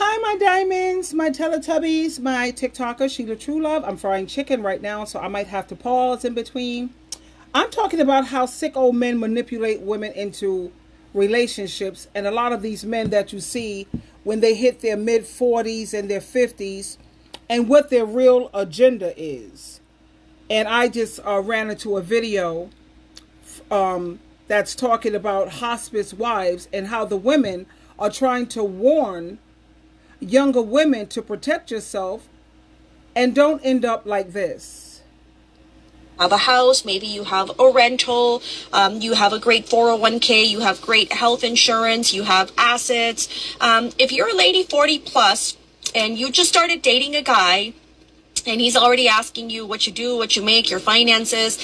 Hi, my diamonds, my Teletubbies, my TikToker, SheilaTruelove. I'm frying chicken right now, so I might have to pause in between. I'm talking about how sick old men manipulate women into relationships, and a lot of these men that you see when they hit their mid 40s and their 50s, and what their real agenda is. And I just ran into a video that's talking about hospice wives and how the women are trying to warn younger women to protect yourself and don't end up like this. Have a house, maybe you have a rental, you have a great 401k, you have great health insurance, you have assets. If you're a lady 40 plus and you just started dating a guy and he's already asking you what you do, what you make, your finances,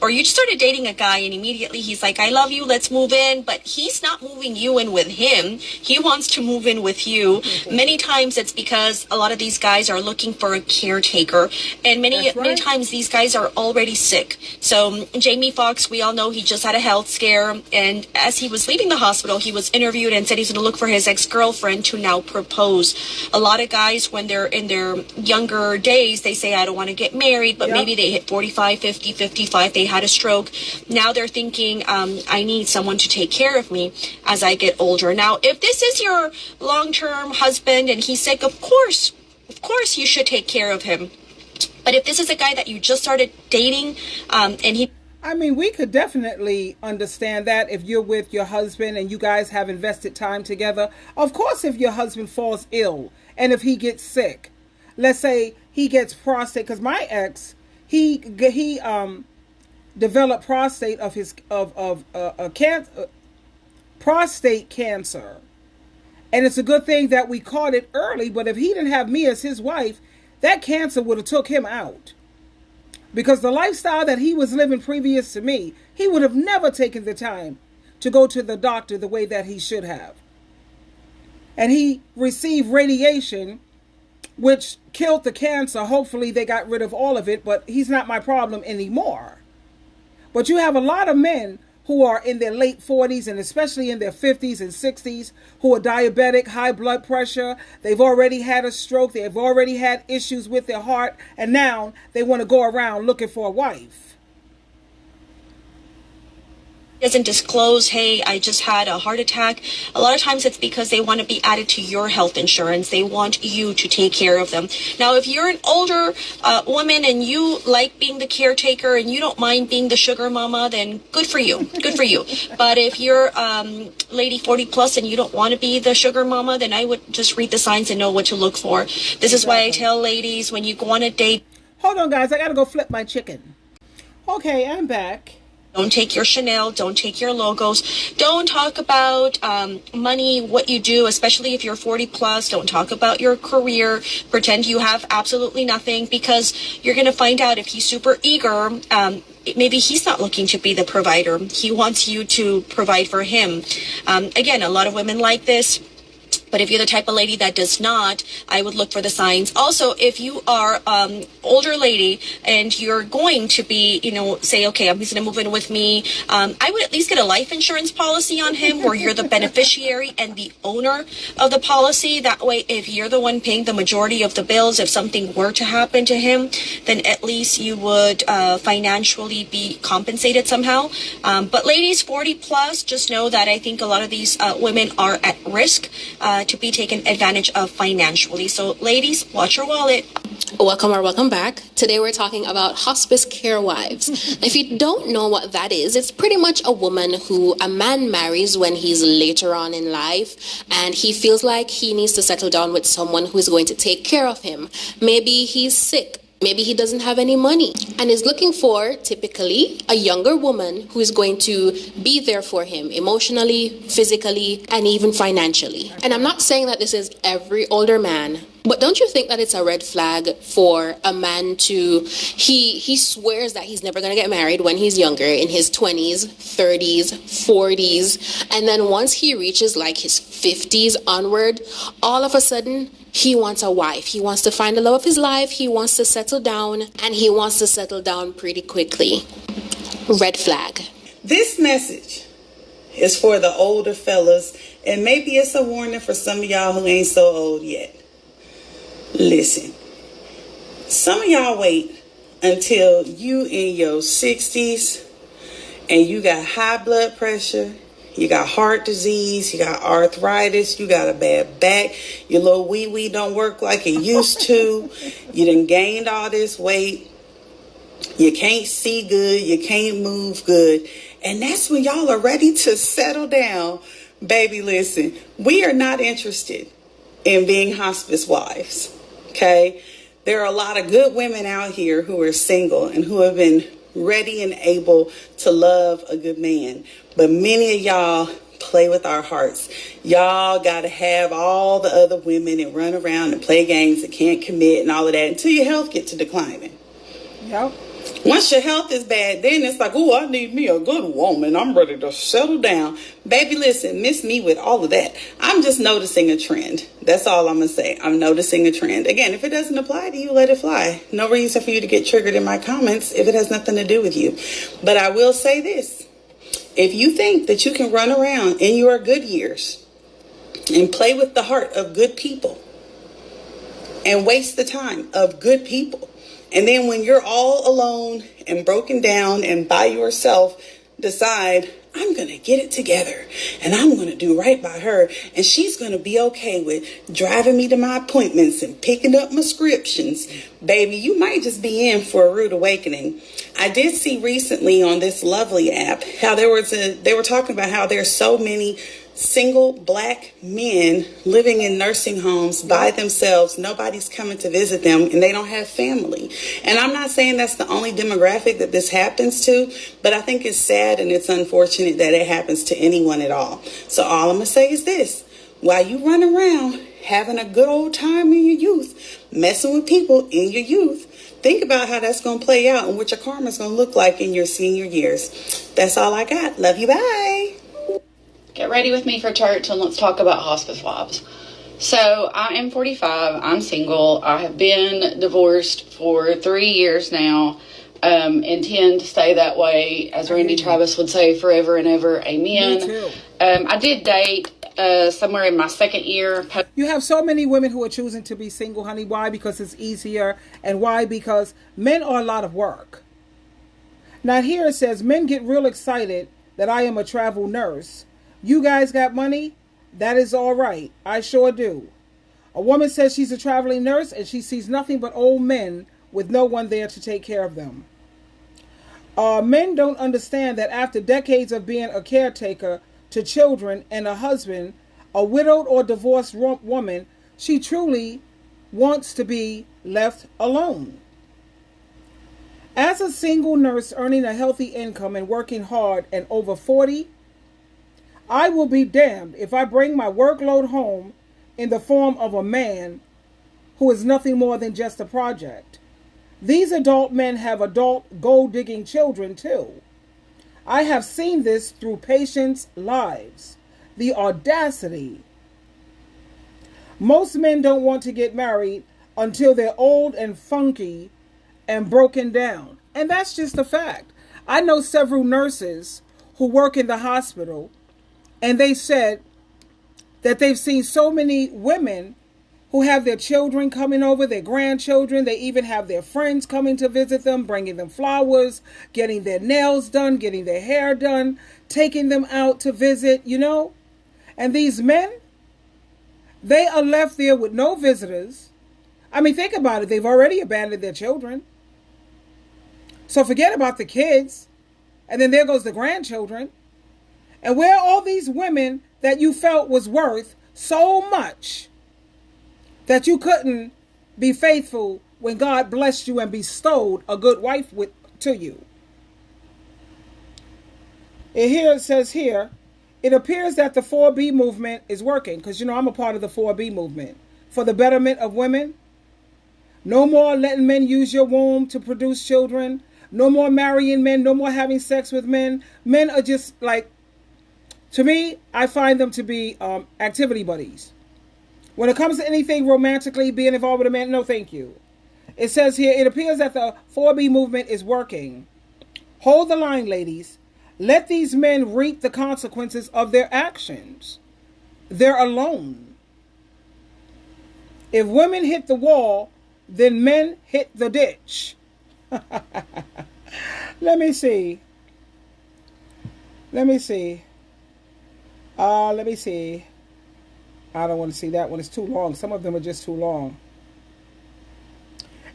or you just started dating a guy and immediately he's like, I love you, let's move in, but he's not moving you in with him. He wants to move in with you. Many times it's because a lot of these guys are looking for a caretaker, and many times these guys are already sick. So Jamie Foxx, we all know he just had a health scare, and as he was leaving the hospital, he was interviewed and said he's going to look for his ex-girlfriend to now propose. A lot of guys, when they're in their younger days, they say, I don't want to get married, but maybe they hit 45, 50, 55, they had a stroke. Now they're thinking, I need someone to take care of me as I get older. Now, if this is your long-term husband and he's sick, of course you should take care of him. But if this is a guy that you just started dating, and he... I mean, we could definitely understand that if you're with your husband and you guys have invested time together. Of course, if your husband falls ill and if he gets sick, let's say he gets prostate, because my ex, he developed prostate prostate cancer, and it's a good thing that we caught it early. But if he didn't have me as his wife, that cancer would have took him out, because the lifestyle that he was living previous to me, he would have never taken the time to go to the doctor the way that he should have, and he received radiation which killed the cancer. Hopefully they got rid of all of it, but he's not my problem anymore. But you have a lot of men who are in their late 40s and especially in their 50s and 60s who are diabetic, high blood pressure. They've already had a stroke. They've already had issues with their heart. And now they want to go around looking for a wife. Doesn't disclose, hey, I just had a heart attack. A lot of times it's because they want to be added to your health insurance. They want you to take care of them. Now, if you're an older woman and you like being the caretaker and you don't mind being the sugar mama, then good for you. Good for you. But if you're lady 40 plus and you don't want to be the sugar mama, then I would just read the signs and know what to look for. This is why I tell ladies, when you go on a date... Hold on, guys. I got to go flip my chicken. Okay, I'm back. Don't take your Chanel. Don't take your logos. Don't talk about money, what you do, especially if you're 40 plus. Don't talk about your career. Pretend you have absolutely nothing, because you're going to find out if he's super eager. Maybe he's not looking to be the provider. He wants you to provide for him. Again, a lot of women like this. But if you're the type of lady that does not, I would look for the signs. Also, if you are older lady and you're going to be, say, okay, he's going to move in with me, I would at least get a life insurance policy on him where you're the beneficiary and the owner of the policy. That way, if you're the one paying the majority of the bills, if something were to happen to him, then at least you would financially be compensated somehow. But ladies 40 plus, just know that I think a lot of these women are at risk to be taken advantage of financially. So ladies, watch your wallet. Welcome back. Today we're talking about hospice care wives. If you don't know what that is, it's pretty much a woman who a man marries when he's later on in life and he feels like he needs to settle down with someone who is going to take care of him. Maybe he's sick. Maybe he doesn't have any money and is looking for, typically, a younger woman who is going to be there for him emotionally, physically, and even financially. And I'm not saying that this is every older man, but don't you think that it's a red flag for a man to, he swears that he's never going to get married when he's younger, in his 20s, 30s, 40s, and then once he reaches like his 50s onward, all of a sudden, he wants a wife. He wants to find the love of his life. He wants to settle down, and he wants to settle down pretty quickly. Red flag. This message is for the older fellas And maybe it's a warning for some of y'all who ain't so old yet. Listen, some of y'all wait until you in your 60s and you got high blood pressure, you got heart disease, you got arthritis, you got a bad back, your little wee-wee don't work like it used to, you done gained all this weight, you can't see good, you can't move good, and that's when y'all are ready to settle down. Baby, listen, we are not interested in being hospice wives, okay? There are a lot of good women out here who are single and who have been ready and able to love a good man. But many of y'all play with our hearts. Y'all got to have all the other women and run around and play games and can't commit and all of that until your health gets to declining. Yep. Once your health is bad, then it's like, oh, I need me a good woman. I'm ready to settle down. Baby, listen, miss me with all of that. I'm just noticing a trend. That's all I'm going to say. I'm noticing a trend. Again, if it doesn't apply to you, let it fly. No reason for you to get triggered in my comments if it has nothing to do with you. But I will say this. If you think that you can run around in your good years and play with the heart of good people and waste the time of good people, and then when you're all alone and broken down and by yourself, decide, I'm going to get it together and I'm going to do right by her. And she's going to be okay with driving me to my appointments and picking up my prescriptions. Baby, you might just be in for a rude awakening. I did see recently on this lovely app how they were talking about how there's so many single black men living in nursing homes by themselves. Nobody's coming to visit them and they don't have family. And I'm not saying that's the only demographic that this happens to, but I think it's sad and it's unfortunate that it happens to anyone at all. So all I'm going to say is this. While you run around having a good old time in your youth, messing with people in your youth, think about how that's going to play out and what your karma's going to look like in your senior years. That's all I got. Love you. Bye. Get ready with me for church and let's talk about hospice wives. So I am 45. I'm single. I have been divorced for 3 years now. Intend to stay that way, as Randy Travis would say, forever and ever. Amen. Me too. I did date somewhere in my second year. You have so many women who are choosing to be single, honey. Why? Because it's easier. And why? Because men are a lot of work. Now here it says, men get real excited that I am a travel nurse. You guys got money? That is all right. I sure do. A woman says she's a traveling nurse and she sees nothing but old men with no one there to take care of them. Men don't understand that after decades of being a caretaker to children and a husband, a widowed or divorced woman, she truly wants to be left alone. As a single nurse earning a healthy income and working hard and over 40, I will be damned if I bring my workload home in the form of a man who is nothing more than just a project. These adult men have adult gold-digging children too. I have seen this through patients' lives. The audacity. Most men don't want to get married until they're old and funky and broken down. And that's just a fact. I know several nurses who work in the hospital, and they said that they've seen so many women who have their children coming over, their grandchildren. They even have their friends coming to visit them, bringing them flowers, getting their nails done, getting their hair done, taking them out to visit, you know. And these men, they are left there with no visitors. I mean, think about it. They've already abandoned their children. So forget about the kids. And then there goes the grandchildren. And where are all these women that you felt was worth so much that you couldn't be faithful when God blessed you and bestowed a good wife to you? And here it says here, it appears that the 4B movement is working. Because, you know, I'm a part of the 4B movement. For the betterment of women. No more letting men use your womb to produce children. No more marrying men. No more having sex with men. Men are just like, to me, I find them to be activity buddies. When it comes to anything romantically, being involved with a man, no thank you. It says here, it appears that the 4B movement is working. Hold the line, ladies. Let these men reap the consequences of their actions. they're alone. If women hit the wall, then men hit the ditch. Let me see. Let me see. I don't want to see that one. It's too long. Some of them are just too long.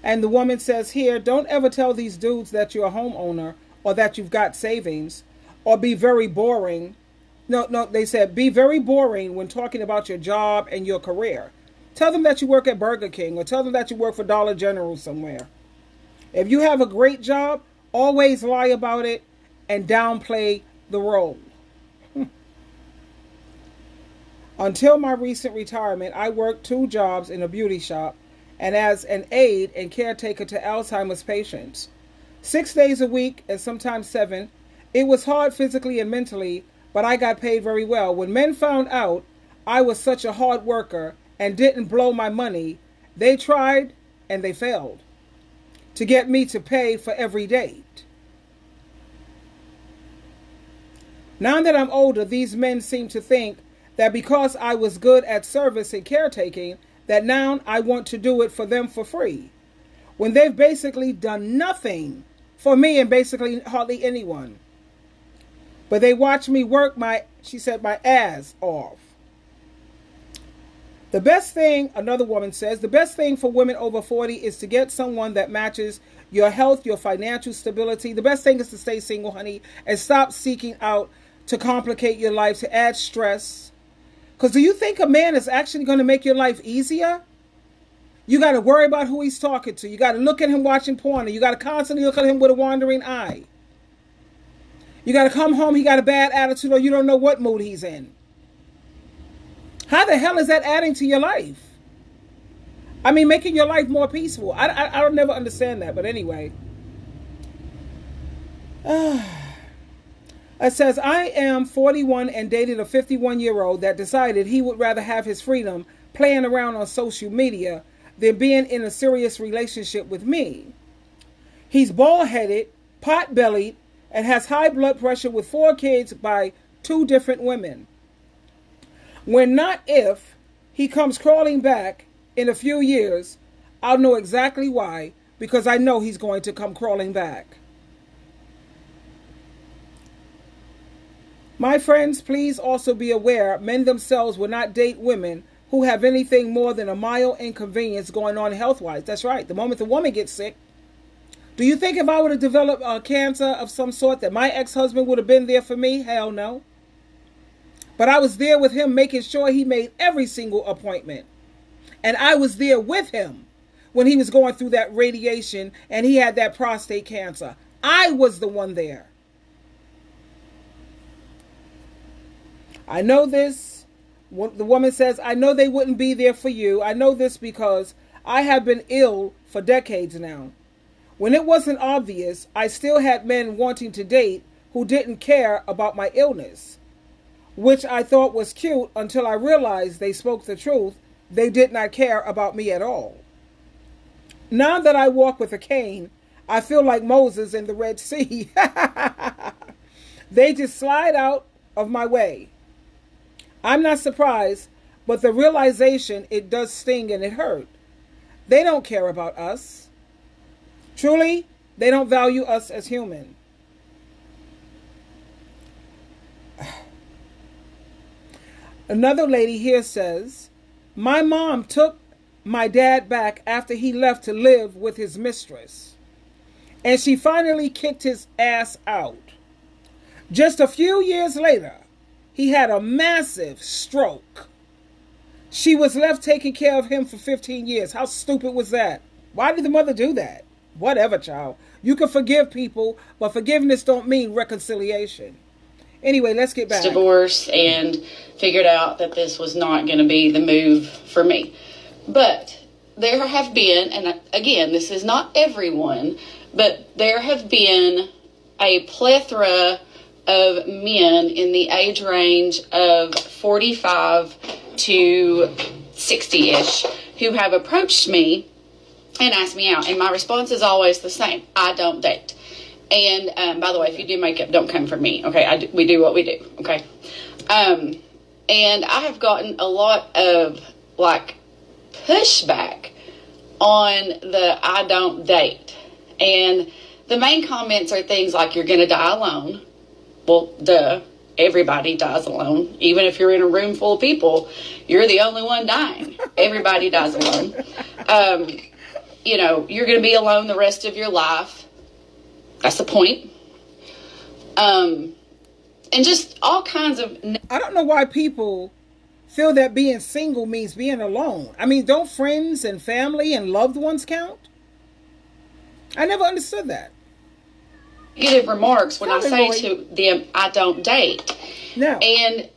And the woman says here, don't ever tell these dudes that you're a homeowner or that you've got savings, or be very boring. No, they said be very boring when talking about your job and your career. Tell them that you work at Burger King, or tell them that you work for Dollar General somewhere. If you have a great job, always lie about it and downplay the role. Until my recent retirement, I worked 2 jobs in a beauty shop and as an aide and caretaker to Alzheimer's patients. 6 days a week and sometimes 7. It was hard physically and mentally, but I got paid very well. When men found out I was such a hard worker and didn't blow my money, they tried and they failed to get me to pay for every date. Now that I'm older, these men seem to think that because I was good at service and caretaking, that now I want to do it for them for free, when they've basically done nothing for me and basically hardly anyone. But they watch me work my ass off. The best thing, another woman says, the best thing for women over 40 is to get someone that matches your health, your financial stability. The best thing is to stay single, honey, and stop seeking out to complicate your life, to add stress. Because do you think a man is actually going to make your life easier? You got to worry about who he's talking to. You got to look at him watching porn. You got to constantly look at him with a wandering eye. You got to come home, he got a bad attitude, or you don't know what mood he's in. How the hell is that adding to your life? I mean, making your life more peaceful. I don't never understand that, but anyway. It says, I am 41 and dated a 51-year-old that decided he would rather have his freedom playing around on social media than being in a serious relationship with me. He's bald-headed, pot-bellied, and has high blood pressure with 4 kids by 2 different women. When not if he comes crawling back in a few years, I'll know exactly why, because I know he's going to come crawling back. My friends, please also be aware men themselves will not date women who have anything more than a mild inconvenience going on health-wise. That's right. The moment the woman gets sick, do you think if I would have developed a cancer of some sort that my ex-husband would have been there for me? Hell no. But I was there with him, making sure he made every single appointment. And I was there with him when he was going through that radiation and he had that prostate cancer. I was the one there. I know this. The woman says, I know they wouldn't be there for you. I know this because I have been ill for decades now. When it wasn't obvious, I still had men wanting to date who didn't care about my illness, which I thought was cute until I realized they spoke the truth. They did not care about me at all. Now that I walk with a cane, I feel like Moses in the Red Sea. They just slide out of my way. I'm not surprised, but the realization, it does sting and it hurt. They don't care about us. Truly, they don't value us as human. Another lady here says, my mom took my dad back after he left to live with his mistress, and she finally kicked his ass out. Just a few years later, he had a massive stroke. She was left taking care of him for 15 years. How stupid was that? Why did the mother do that? Whatever, child. You can forgive people, but forgiveness don't mean reconciliation. Anyway, let's get back. Divorce and figured out that this was not going to be the move for me. But there have been, and again, this is not everyone, but there have been a plethora of men in the age range of 45 to 60-ish who have approached me and asked me out. And my response is always the same. I don't date. And by the way, if you do makeup, don't come for me. Okay, we do what we do. Okay. And I have gotten a lot of like pushback on the I don't date. And the main comments are things like, you're going to die alone. Well, duh. Everybody dies alone. Even if you're in a room full of people, you're the only one dying. Everybody dies alone. You know, you're going to be alone the rest of your life. That's the point. And just all kinds of... I don't know why people feel that being single means being alone. I mean, don't friends and family and loved ones count? I never understood that. Negative remarks when I say to them, I don't date. No. And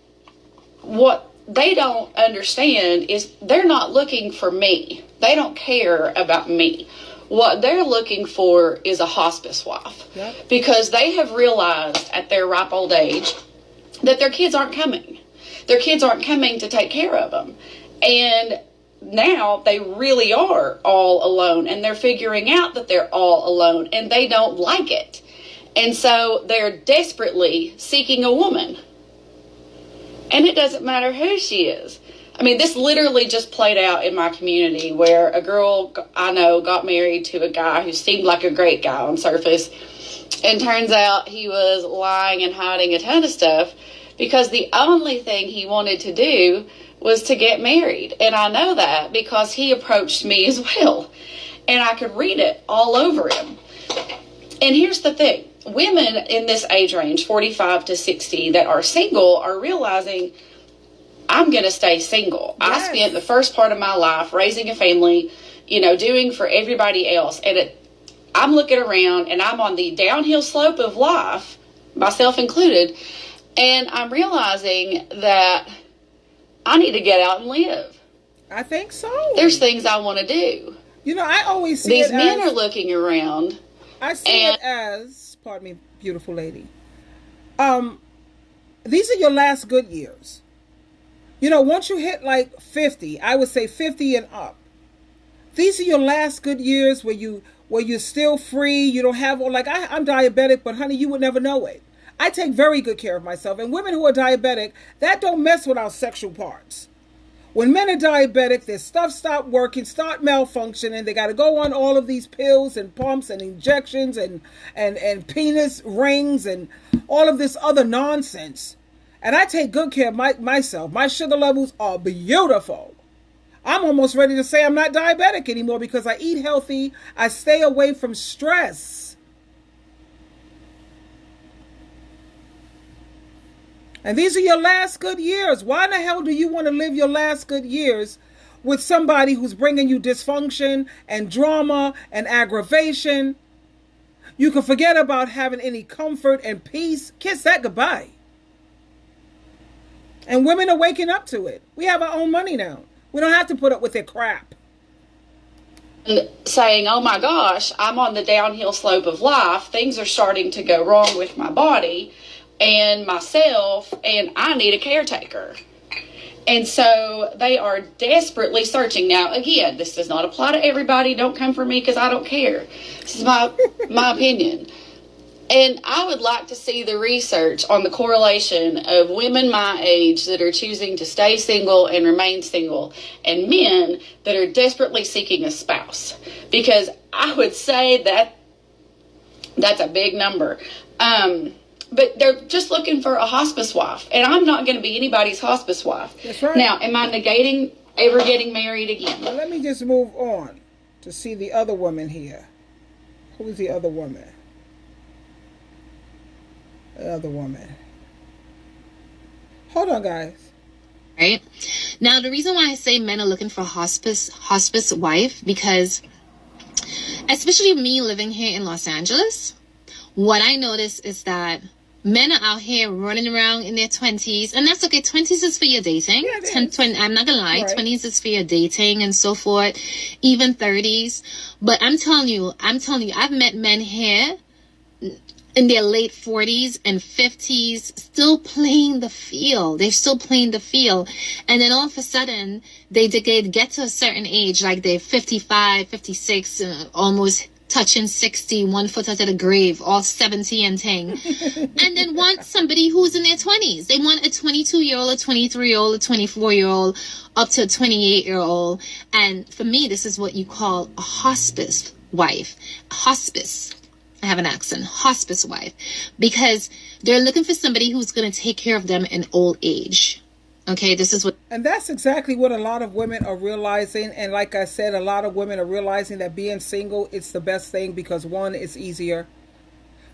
what they don't understand is they're not looking for me. They don't care about me. What they're looking for is a hospice wife. Yep. Because they have realized at their ripe old age that their kids aren't coming. Their kids aren't coming to take care of them. And now they really are all alone, and they're figuring out that they're all alone, and they don't like it. And so they're desperately seeking a woman. And it doesn't matter who she is. I mean, this literally just played out in my community where a girl I know got married to a guy who seemed like a great guy on surface. And turns out he was lying and hiding a ton of stuff because the only thing he wanted to do was to get married. And I know that because he approached me as well. And I could read it all over him. And here's the thing. Women in this age range, 45 to 60, that are single are realizing, I'm going to stay single. Yes. I spent the first part of my life raising a family, you know, doing for everybody else. And I'm looking around and I'm on the downhill slope of life, myself included. And I'm realizing that I need to get out and live. I think so. There's things I want to do. You know, I always see these men are looking around. I see it as, pardon me, beautiful lady. These are your last good years. You know, once you hit like 50, I would say 50 and up. These are your last good years where you're still free. You don't have, like I'm diabetic, but honey, you would never know it. I take very good care of myself. And women who are diabetic, that don't mess with our sexual parts. When men are diabetic, their stuff stop working, start malfunctioning. They got to go on all of these pills and pumps and injections and penis rings and all of this other nonsense. And I take good care of myself. My sugar levels are beautiful. I'm almost ready to say I'm not diabetic anymore because I eat healthy. I stay away from stress. And these are your last good years. Why in the hell do you want to live your last good years with somebody who's bringing you dysfunction and drama and aggravation? You can forget about having any comfort and peace. Kiss that goodbye. And women are waking up to it. We have our own money now. We don't have to put up with their crap. And saying, oh my gosh, I'm on the downhill slope of life. Things are starting to go wrong with my body and myself, and I need a caretaker. And so they are desperately searching. Now, again, this does not apply to everybody. Don't come for me because I don't care. This is my opinion. And I would like to see the research on the correlation of women my age that are choosing to stay single and remain single and men that are desperately seeking a spouse. Because I would say that that's a big number. But they're just looking for a hospice wife. And I'm not going to be anybody's hospice wife. That's right. Now, am I negating ever getting married again? Well, let me just move on to see the other woman here. Who's the other woman? The other woman. Hold on, guys. Right? Now, the reason why I say men are looking for a hospice wife, because especially me living here in Los Angeles, what I notice is that men are out here running around in their 20s, and that's okay. 20s is for your dating. Yeah, 20, I'm not gonna lie. Right. 20s is for your dating and so forth, even 30s. But I'm telling you, I've met men here in their late 40s and 50s still playing the field. They're still playing the field. And then all of a sudden, they get to a certain age, like they're 55, 56, almost touching 60, 1 foot out of the grave, all 70 and ting. And then want somebody who's in their 20s. They want a 22-year-old, a 23-year-old, a 24-year-old, up to a 28-year-old. And for me, this is what you call a hospice wife. Hospice. I have an accent. Hospice wife. Because they're looking for somebody who's going to take care of them in old age. Okay, this is what... And that's exactly what a lot of women are realizing. And like I said, a lot of women are realizing that being single, it's the best thing because 1, it's easier.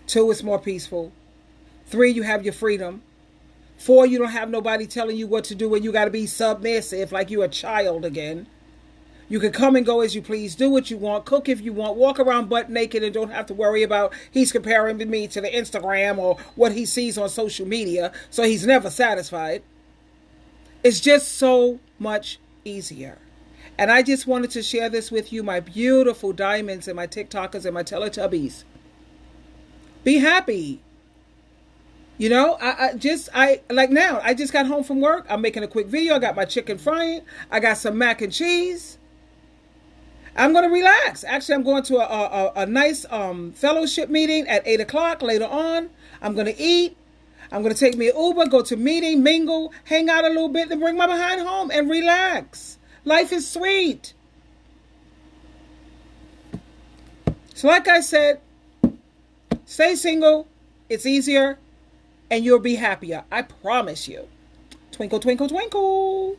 2, it's more peaceful. 3, you have your freedom. 4, you don't have nobody telling you what to do and you got to be submissive like you're a child again. You can come and go as you please, do what you want, cook if you want, walk around butt naked and don't have to worry about he's comparing me to the Instagram or what he sees on social media, so he's never satisfied. It's just so much easier. And I just wanted to share this with you, my beautiful diamonds and my TikTokers and my Teletubbies. Be happy. You know, I just got home from work. I'm making a quick video. I got my chicken frying. I got some mac and cheese. I'm going to relax. Actually, I'm going to a nice fellowship meeting at 8 o'clock later on. I'm going to eat. I'm going to take me an Uber, go to meeting, mingle, hang out a little bit, then bring my behind home and relax. Life is sweet. So like I said, stay single. It's easier and you'll be happier. I promise you. Twinkle, twinkle, twinkle.